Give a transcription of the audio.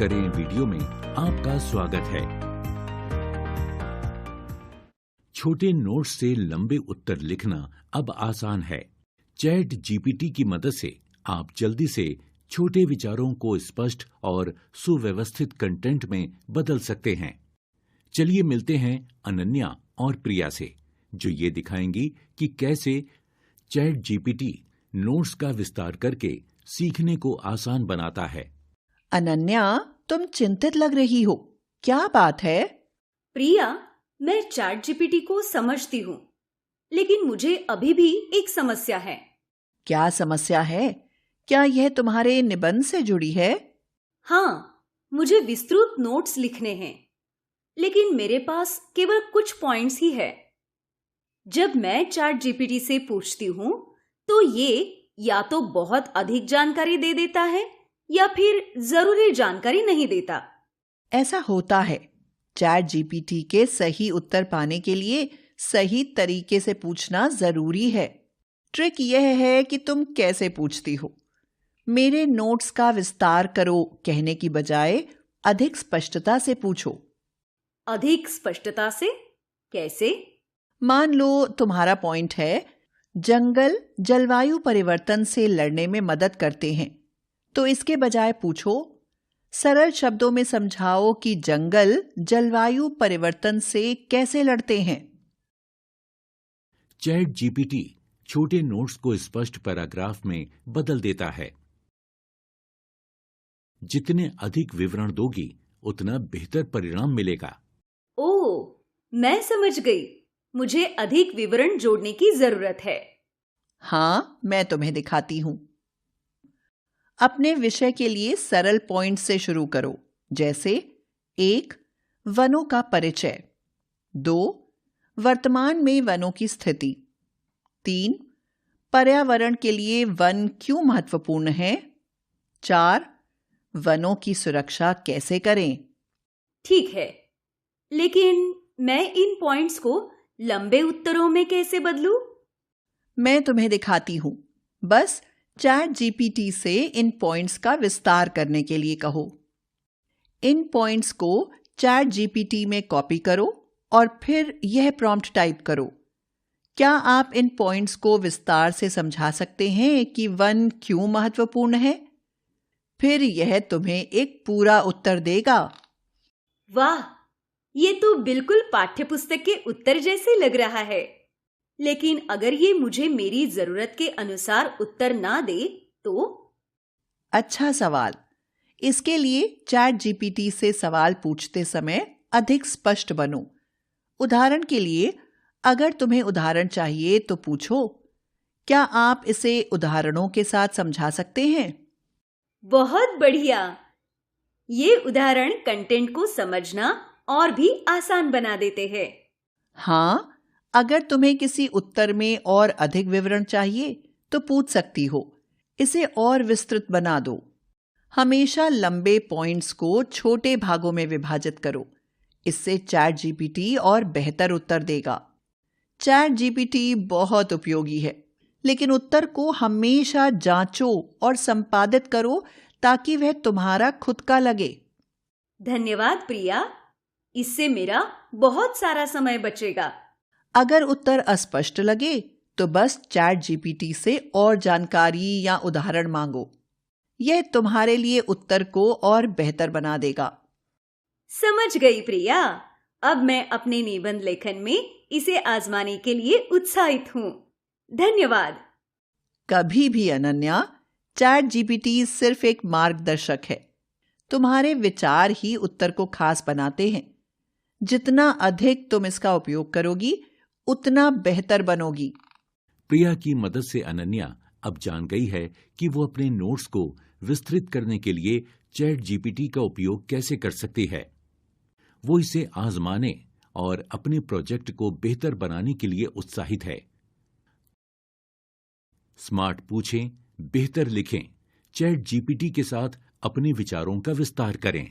करें वीडियो में आपका स्वागत है। छोटे नोट्स से लंबे उत्तर लिखना अब आसान है। चैट जीपीटी की मदद से आप जल्दी से छोटे विचारों को स्पष्ट और सुव्यवस्थित कंटेंट में बदल सकते हैं। चलिए मिलते हैं अनन्या और प्रिया से, जो ये दिखाएंगी कि कैसे चैट जीपीटी नोट्स का विस्तार करके सीखने को आसान बनाता है। अनन्या, तुम चिंतित लग रही हो, क्या बात है? प्रिया, मैं चैट जीपीटी को समझती हूँ, लेकिन मुझे अभी भी एक समस्या है। क्या समस्या है? क्या यह तुम्हारे निबंध से जुड़ी है? हाँ, मुझे विस्तृत नोट्स लिखने हैं, लेकिन मेरे पास केवल कुछ पॉइंट्स ही है। जब मैं चैट जीपीटी से पूछती हूँ, तो ये या तो बहुत अधिक जानकारी दे देता है या फिर जरूरी जानकारी नहीं देता। ऐसा होता है। चैट जीपीटी के सही उत्तर पाने के लिए सही तरीके से पूछना जरूरी है। ट्रिक यह है कि तुम कैसे पूछती हो। मेरे नोट्स का विस्तार करो कहने की बजाय अधिक स्पष्टता से पूछो। अधिक स्पष्टता से कैसे? मान लो तुम्हारा पॉइंट है, जंगल जलवायु परिवर्तन से लड़ने में मदद करते हैं, तो इसके बजाय पूछो, सरल शब्दों में समझाओ कि जंगल जलवायु परिवर्तन से कैसे लड़ते हैं। चैट जीपीटी छोटे नोट्स को स्पष्ट पैराग्राफ में बदल देता है। जितने अधिक विवरण दोगी, उतना बेहतर परिणाम मिलेगा। ओह, मैं समझ गई। मुझे अधिक विवरण जोड़ने की जरूरत है। हाँ, मैं तुम्हें दिखाती हूं। अपने विषय के लिए सरल पॉइंट से शुरू करो, जैसे 1. वनों का परिचय। 2. वर्तमान में वनों की स्थिति। 3. पर्यावरण के लिए वन क्यों महत्वपूर्ण है। 4. वनों की सुरक्षा कैसे करें। ठीक है, लेकिन मैं इन पॉइंट्स को लंबे उत्तरों में कैसे बदलूं? मैं तुम्हें दिखाती हूं। बस चैट जीपीटी से इन पॉइंट्स का विस्तार करने के लिए कहो। इन पॉइंट्स को चैट जीपीटी में कॉपी करो और फिर यह प्रॉम्प्ट टाइप करो, क्या आप इन पॉइंट्स को विस्तार से समझा सकते हैं कि वन क्यों महत्वपूर्ण है? फिर यह तुम्हें एक पूरा उत्तर देगा। वाह, ये तो बिल्कुल पाठ्यपुस्तक के उत्तर जैसे लग रहा है। लेकिन अगर ये मुझे मेरी जरूरत के अनुसार उत्तर ना दे तो? अच्छा सवाल। इसके लिए चैट जीपीटी से सवाल पूछते समय अधिक स्पष्ट बनो। उदाहरण के लिए, अगर तुम्हें उदाहरण चाहिए तो पूछो, क्या आप इसे उदाहरणों के साथ समझा सकते हैं? बहुत बढ़िया। ये उदाहरण कंटेंट को समझना और भी आसान बना देते हैं। हाँ, अगर तुम्हें किसी उत्तर में और अधिक विवरण चाहिए तो पूछ सकती हो, इसे और विस्तृत बना दो। हमेशा लंबे पॉइंट्स को छोटे भागों में विभाजित करो, इससे चैट जीपीटी और बेहतर उत्तर देगा। चैट जीपीटी बहुत उपयोगी है, लेकिन उत्तर को हमेशा जांचो और संपादित करो ताकि वह तुम्हारा खुद का लगे। धन्यवाद प्रिया, इससे मेरा बहुत सारा समय बचेगा। अगर उत्तर अस्पष्ट लगे तो बस चैट जीपीटी से और जानकारी या उदाहरण मांगो। यह तुम्हारे लिए उत्तर को और बेहतर बना देगा। समझ गई प्रिया। अब मैं अपने निबंध लेखन में इसे आजमाने के लिए उत्साहित हूँ। धन्यवाद। कभी भी अनन्या, चैट जीपीटी सिर्फ एक मार्गदर्शक है। तुम्हारे विचार ही उत्तर को खास बनाते हैं। जितना अधिक तुम इसका उपयोग करोगी, उतना बेहतर बनोगी। प्रिया की मदद से अनन्या अब जान गई है कि वो अपने नोट्स को विस्तृत करने के लिए चैट जीपीटी का उपयोग कैसे कर सकती है। वो इसे आजमाने और अपने प्रोजेक्ट को बेहतर बनाने के लिए उत्साहित है। स्मार्ट पूछें, बेहतर लिखें। चैट जीपीटी के साथ अपने विचारों का विस्तार करें।